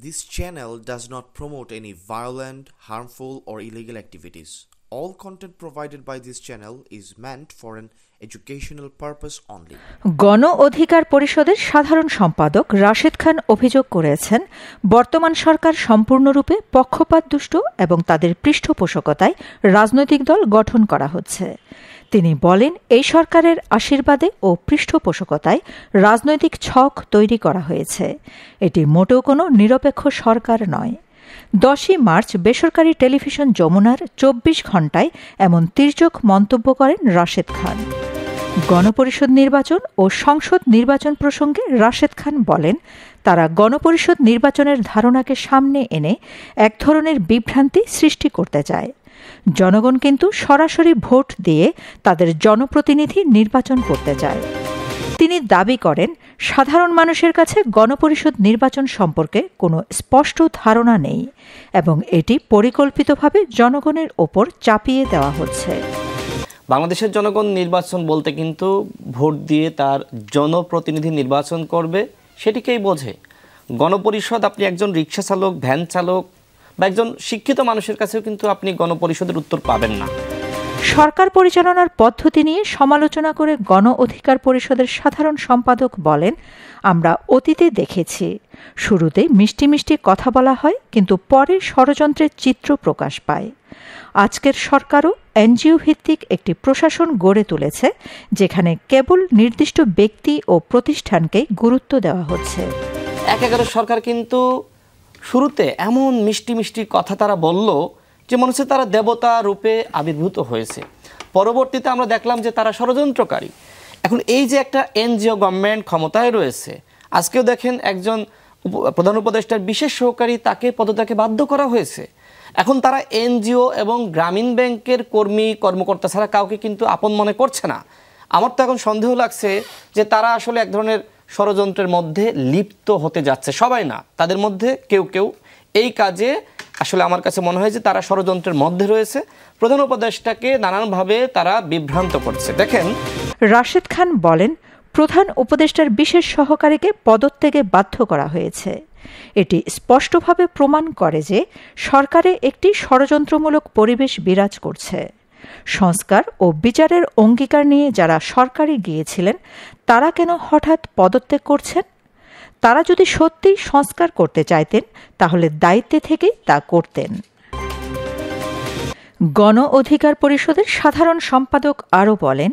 This channel does not promote any violent, harmful, or illegal activities. All content provided by this channel is meant for an educational purpose only. গণ অধিকার পরিষদের সাধারণ সম্পাদক রাশেদ খান অভিযোগ করেছেন, বর্তমান সরকার সম্পূর্ণরূপে পক্ষপাতদুষ্ট এবং তাদের পৃষ্ঠপোষকতায় রাজনৈতিক দল গঠন করা হচ্ছে। তিনি বলেন, এই সরকারের আশীর্বাদে ও পৃষ্ঠপোষকতায় রাজনৈতিক ছক তৈরি করা হয়েছে। এটি মোটেও কোনো নিরপেক্ষ সরকার নয়। 10ই মার্চ বেসরকারি টেলিভিশন যমুনার 24 ঘণ্টায় এমন তির্যক মন্তব্য করেন রাশেদ খান। গণপরিষদ নির্বাচন ও সংসদ নির্বাচন প্রসঙ্গে রাশেদ খান বলেন, তারা গণপরিষদ নির্বাচনের ধারণাকে সামনে এনে এক ধরনের বিভ্রান্তি সৃষ্টি করতে চায়। জনগণ কিন্তু সরাসরি ভোট দিয়ে তাদের জনপ্রতিনিধি নির্বাচন করতে চায়। তিনি দাবি করেন, সাধারণ মানুষের কাছে গণপরিষদ নির্বাচন সম্পর্কে কোনো স্পষ্ট ধারণা নেই এবং এটি পরিকল্পিতভাবে জনগণের ওপর চাপিয়ে দেওয়া হচ্ছে। বাংলাদেশের জনগণ নির্বাচন বলতে কিন্তু ভোট দিয়ে তার জনপ্রতিনিধি নির্বাচন করবে সেটিকেই বোঝে। গণপরিষদ, আপনি একজন রিক্সা চালক, ভ্যান চালক বা একজন শিক্ষিত মানুষের কাছেও কিন্তু আপনি গণপরিষদের উত্তর পাবেন না। সরকার পরিচালনার পদ্ধতি নিয়ে সমালোচনা করে গণ অধিকার পরিষদের সাধারণ সম্পাদক বলেন, আমরা অতীতে দেখেছি, শুরুতে মিষ্টি মিষ্টি কথা বলা হয়, কিন্তু পরে ষড়যন্ত্রের চিত্র প্রকাশ পায়। আজকের সরকারও এনজিও ভিত্তিক একটি প্রশাসন গড়ে তুলেছে, যেখানে কেবল নির্দিষ্ট ব্যক্তি ও প্রতিষ্ঠানকে গুরুত্ব দেওয়া হচ্ছে। 11 সরকার কিন্তু শুরুতে এমন মিষ্টি মিষ্টি কথা তারা বলল যে মনে হচ্ছে তারা দেবতা রূপে আবির্ভূত হয়েছে। পরবর্তীতে আমরা দেখলাম যে তারা ষড়যন্ত্রকারী। এখন এই যে একটা এনজিও গভর্নমেন্ট ক্ষমতায় রয়েছে, আজকেও দেখেন একজন প্রধান উপদেষ্টার বিশেষ সহকারী, তাকে পদত্যাগে বাধ্য করা হয়েছে। এখন তারা এনজিও এবং গ্রামীণ ব্যাংকের কর্মকর্তা ছাড়া কাউকে কিন্তু আপন মনে করছে না। আমার তো এখন সন্দেহ লাগছে যে তারা আসলে এক ধরনের ষড়যন্ত্রের মধ্যে লিপ্ত হতে যাচ্ছে। সবাই না, তাদের মধ্যে কেউ কেউ এই কাজে আসলে আমার কাছে মনে হয় যে তারা ষড়যন্ত্রের মধ্যে রয়েছে। প্রধান উপদেষ্টাকে নানানভাবে তারা বিভ্রান্ত করছে। দেখেন, রাশেদ খান বলেন, প্রধান উপদেষ্টার বিশেষ সহকারীকে পদত্যাগে বাধ্য করা হয়েছে। এটি স্পষ্টভাবে প্রমাণ করে যে সরকারে একটি ষড়যন্ত্রমূলক পরিবেশ বিরাজ করছে। সংস্কার ও বিচারের অঙ্গীকার নিয়ে যারা সরকারে গিয়েছিলেন, তারা কেন হঠাৎ পদত্যাগ করছেন? তারা যদি সত্যিই সংস্কার করতে চাইতেন, তাহলে দায়িত্বে থেকেই তা করতেন। গণ অধিকার পরিষদের সাধারণ সম্পাদক আরও বলেন,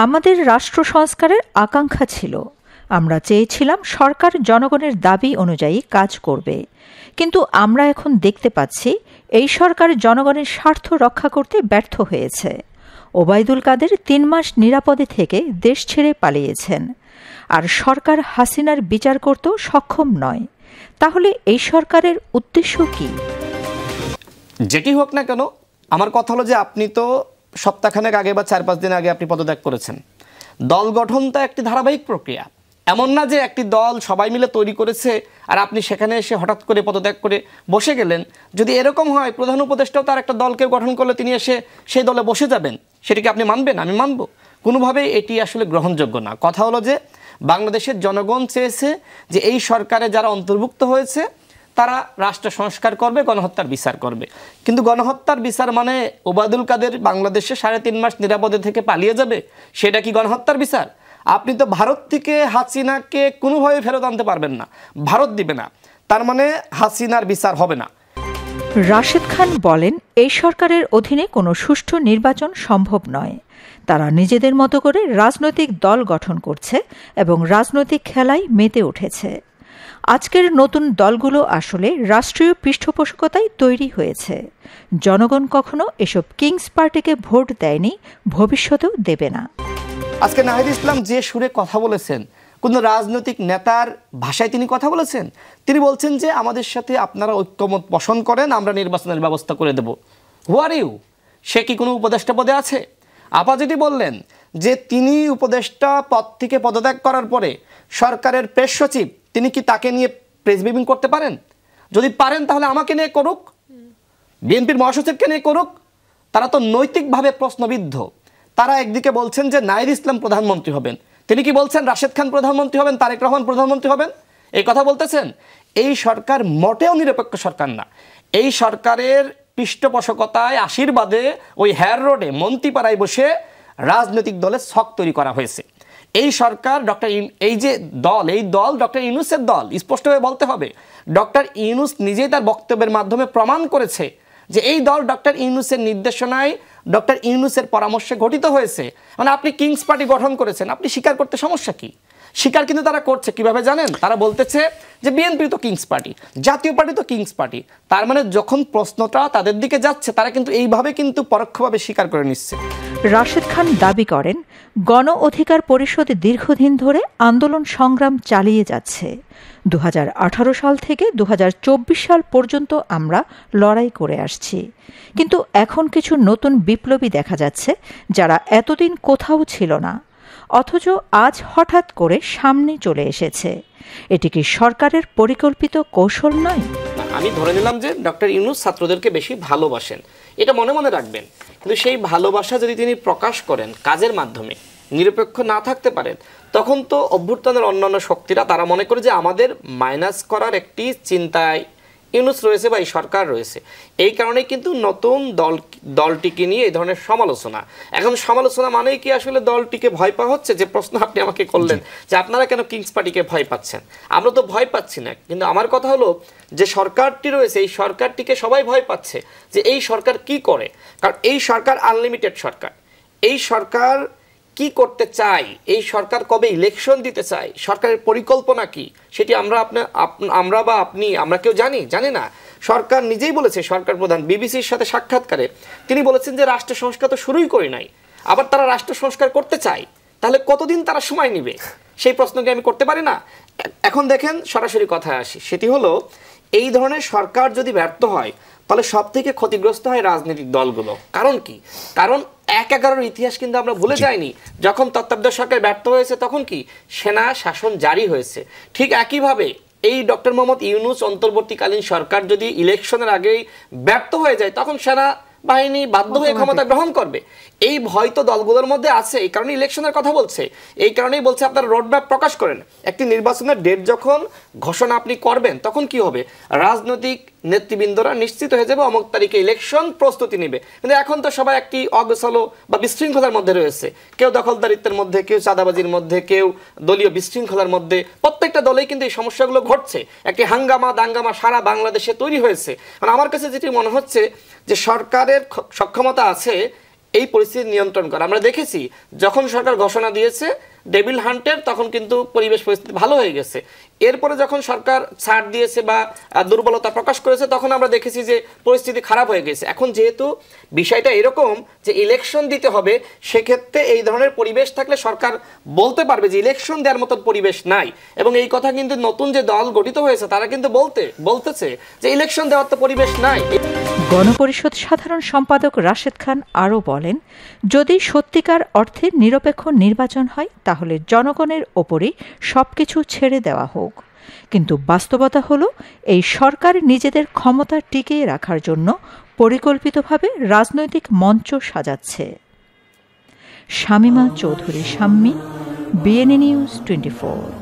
আমাদের রাষ্ট্র সংস্কারের আকাঙ্ক্ষা ছিল। আমরা চেয়েছিলাম সরকার জনগণের দাবি অনুযায়ী কাজ করবে, কিন্তু আমরা এখন দেখতে পাচ্ছি এই সরকার জনগণের স্বার্থ রক্ষা করতে ব্যর্থ হয়েছে। ওবায়দুল কাদের 3 মাস নিরাপদে থেকে দেশ ছেড়ে পালিয়েছেন, আর সরকার হাসিনার বিচার করতেও সক্ষম নয়। তাহলে এই সরকারের উদ্দেশ্য কি? যেটি হোক না কেন, আমার কথা হলো যে আপনি তো সপ্তাহখানেক আগে বা 4-5 দিন আগে আপনি পদত্যাগ করেছেন। দল গঠন তো একটি ধারাবাহিক প্রক্রিয়া। এমন না যে একটি দল সবাই মিলে তৈরি করেছে আর আপনি সেখানে এসে হঠাৎ করে পদত্যাগ করে বসে গেলেন। যদি এরকম হয়, প্রধান উপদেষ্টাও তার একটা দলকে গঠন করলে তিনি এসে সেই দলে বসে যাবেন, সেটিকে আপনি মানবেন? আমি মানব? কোনোভাবেই এটি আসলে গ্রহণযোগ্য না। কথা হলো যে বাংলাদেশের জনগণ চেয়েছে যে এই সরকারে যারা অন্তর্ভুক্ত হয়েছে তারা রাষ্ট্র সংস্কার করবে, গণহত্যার বিচার করবে। কিন্তু গণহত্যার বিচার মানে ওবায়দুল কাদের বাংলাদেশে 3.5 মাস নিরাপদে থেকে পালিয়ে যাবে, সেটা কি গণহত্যার বিচার? আপনি তো ভারত থেকে হাসিনাকে কোনোভাবে ফেরত আনতে পারবেন না, ভারত দিবে না, তার মানে হাসিনার বিচার হবে না। রাশেদ খান বলেন, এই সরকারের অধীনে কোনো সুষ্ঠু নির্বাচন সম্ভব নয়। তারা নিজেদের মতো করে রাজনৈতিক দল গঠন করছে এবং রাজনৈতিক খেলায় মেতে উঠেছে। আজকের নতুন দলগুলো আসলে রাষ্ট্রীয় পৃষ্ঠপোষকতায় তৈরি হয়েছে। জনগণ কখনো এসব কিংস পার্টিকে ভোট দেয়নি, ভবিষ্যতেও দেবে না। আজকে নাহিদ ইসলাম যে সুরে কথা বলেছেন, কোন রাজনৈতিক নেতার ভাষায় তিনি কথা বলেছেন। তিনি বলছেন যে আমাদের সাথে আপনারা ঐক্যমত পোষণ করেন, আমরা নির্বাচনের ব্যবস্থা করে দেব। হু আর ইউ? সে কি কোনো উপদেষ্টা পদে আছে? আপা যেটি বললেন যে তিনি উপদেষ্টা পদ থেকে পদত্যাগ করার পরে সরকারের প্রেস সচিব, তিনি কি তাকে নিয়ে প্রেস ব্রিফিং করতে পারেন? যদি পারেন তাহলে আমাকে নিয়ে করুক, বিএনপির মহাসচিবকে নিয়ে করুক। তারা তো নৈতিকভাবে প্রশ্নবিদ্ধ। তারা একদিকে বলছেন যে নাহিদ ইসলাম প্রধানমন্ত্রী হবেন, তিনি কি বলছেন রাশেদ খান প্রধানমন্ত্রী হবেন, তারেক রহমান প্রধানমন্ত্রী হবেন? এই কথা বলতেছেন। এই সরকার মোটেও নিরপেক্ষ সরকার না। এই সরকারের পৃষ্ঠপোষকতায় আশীর্বাদে ওই হেয়ার রোডে মন্ত্রীপাড়ায় বসে রাজনৈতিক দলের ছক তৈরি করা হয়েছে। এই সরকার এই দল ডক্টর ইউনূসের দল, স্পষ্টভাবে বলতে হবে। ডক্টর ইউনূস নিজেই তার বক্তব্যের মাধ্যমে প্রমাণ করেছে যে এই দল ডক্টর ইউনূসের নির্দেশনায়, ডক্টর ইউনূসের পরামর্শে গঠিত হয়েছে। মানে আপনি কিংস পার্টি গঠন করেছেন, আপনি স্বীকার করতে সমস্যা কি? স্বীকার কিন্তু তারা করছে কিভাবে জানেন? তারা বলতেছে যে বিএনপি তো কিংস পার্টি, জাতীয় পার্টি তো কিংস পার্টি। তার মানে যখন প্রশ্নটা তাদের দিকে যাচ্ছে, তারা কিন্তু এইভাবে কিন্তু পরোক্ষভাবে স্বীকার করে নিচ্ছে। রাশেদ খান দাবি করেন, গণ অধিকার পরিষদ দীর্ঘদিন ধরে আন্দোলন সংগ্রাম চালিয়ে যাচ্ছে। 2018 সাল থেকে 2024 সাল পর্যন্ত আমরা লড়াই করে আসছি, কিন্তু এখন কিছু নতুন বিপ্লবী দেখা যাচ্ছে যারা এতদিন কোথাও ছিল না, অথচ আজ হঠাৎ করে সামনে চলে এসেছে। এটি কি সরকারের পরিকল্পিত কৌশল নয়? আমি ধরে নিলাম যে ডক্টর ইউনূস ছাত্রদেরকে বেশি ভালোবাসেন, এটা মনে মনে রাখবেন, কিন্তু সেই ভালোবাসা যদি তিনি প্রকাশ করেন কাজের মাধ্যমে, নিরপেক্ষ না থাকতে পারেন, তখন তো অভ্যুত্থানের অন্যান্য শক্তিরা তারা মনে করে যে আমাদের মাইনাস করার একটি চিন্তায় ইউনূস রয়েছে বা এই সরকার রয়েছে। এই কারণেই কিন্তু নতুন দলটিকে নিয়ে এই ধরনের সমালোচনা। এখন সমালোচনা মানেই কি আসলে দলটিকে ভয় পাওয়া হচ্ছে? যে প্রশ্ন আপনি আমাকে করলেন যে আপনারা কেন কিংস পার্টিকে ভয় পাচ্ছেন, আমরা তো ভয় পাচ্ছি না। কিন্তু আমার কথা হলো যে সরকারটি রয়েছে, এই সরকারটিকে সবাই ভয় পাচ্ছে যে এই সরকার কি করে। কারণ এই সরকার আনলিমিটেড সরকার। এই সরকার কি করতে চাই, এই সরকার কবে ইলেকশন দিতে চাই, সরকারের পরিকল্পনা কি, সেটি আমরা বা আপনি আমরা কেউ জানি না। সরকার নিজেই বলেছে, সরকার প্রধান বিবিসির সাথে সাক্ষাৎকারে তিনি বলেছেন যে রাষ্ট্র সংস্কার তো শুরুই করি নাই, আবার তারা রাষ্ট্র সংস্কার করতে চায়। তাহলে কতদিন তারা সময় নেবে, সেই প্রশ্নকে আমি করতে পারি না। এখন দেখেন সরাসরি কথায় আসি, সেটি হলো এই ধরনের সরকার যদি ব্যর্থ হয় তাহলে সব থেকে ক্ষতিগ্রস্ত হয় রাজনৈতিক দলগুলো। কারণ কি? কারণ 11-11 ইতিহাস কিন্তু আমরা ভুলে যাইনি। যখন তত্ত্বাবধায়ক সরকার ব্যর্থ হয়েছে তখন কি সেনা শাসন জারি হয়েছে। ঠিক একইভাবে এই ডক্টর মোহাম্মদ ইউনূস অন্তর্বর্তীকালীন সরকার যদি ইলেকশনের আগেই ব্যর্থ হয়ে যায়, তখন সেনা বাহিনী বাধ্য হয়ে ক্ষমতা গ্রহণ করবে। এই ভয় তো দলগুলোর মধ্যে আছে, এই কারণে ইলেকশনের কথা বলছে। এই কারণেই বলছে আপনারা রোডম্যাপ প্রকাশ করেন। একটি নির্বাচনের ডেট যখন ঘোষণা আপনি করবেন, তখন কি হবে? রাজনৈতিক নেতৃবৃন্দরা নিশ্চিত হয়ে যাবে অমুক তারিখে ইলেকশন প্রস্তুতি নেবে। কিন্তু এখন তো সবাই একটি অগোছালো বা বিশৃঙ্খলার মধ্যে রয়েছে। কেউ দখলদারিত্বের মধ্যে, কেউ চাঁদাবাজির মধ্যে, কেউ দলীয় বিশৃঙ্খলার মধ্যে। প্রত্যেকটা দলেই কিন্তু এই সমস্যাগুলো ঘটছে। একটি হাঙ্গামা দাঙ্গামা সারা বাংলাদেশে তৈরি হয়েছে। কারণ আমার কাছে যেটি মনে হচ্ছে যে সরকারের সক্ষমতা আছে এই পরিস্থিতি নিয়ন্ত্রণ করা। আমরা দেখেছি যখন সরকার ঘোষণা দিয়েছে ডেভিল হান্টের, তখন কিন্তু পরিবেশ পরিস্থিতি ভালো হয়ে গেছে। এরপরে যখন সরকার ছাড় দিয়েছে বা দুর্বলতা প্রকাশ করেছে, তখন আমরা দেখেছি যে পরিস্থিতি খারাপ হয়ে গেছে। এখন যেহেতু বিষয়টা এরকম যে ইলেকশন দিতে হবে, সেক্ষেত্রে এই ধরনের পরিবেশ থাকলে সরকার বলতে পারবে যে ইলেকশন দেওয়ার মতন পরিবেশ নাই। এবং এই কথা কিন্তু নতুন যে দল গঠিত হয়েছে তারা কিন্তু বলতেছে যে ইলেকশন দেওয়ার তো পরিবেশ নাই। গণপরিষদ সাধারণ সম্পাদক রাশেদ খান আরও বলেন, যদি সত্যিকার অর্থে নিরপেক্ষ নির্বাচন হয় তাহলে জনগণের ওপরেই সবকিছু ছেড়ে দেওয়া হোক। কিন্তু বাস্তবতা হলো এই সরকার নিজেদের ক্ষমতা টিকিয়ে রাখার জন্য পরিকল্পিতভাবে রাজনৈতিক মঞ্চ সাজাচ্ছে। Shamima Chowdhury Shammi, BNA news 24।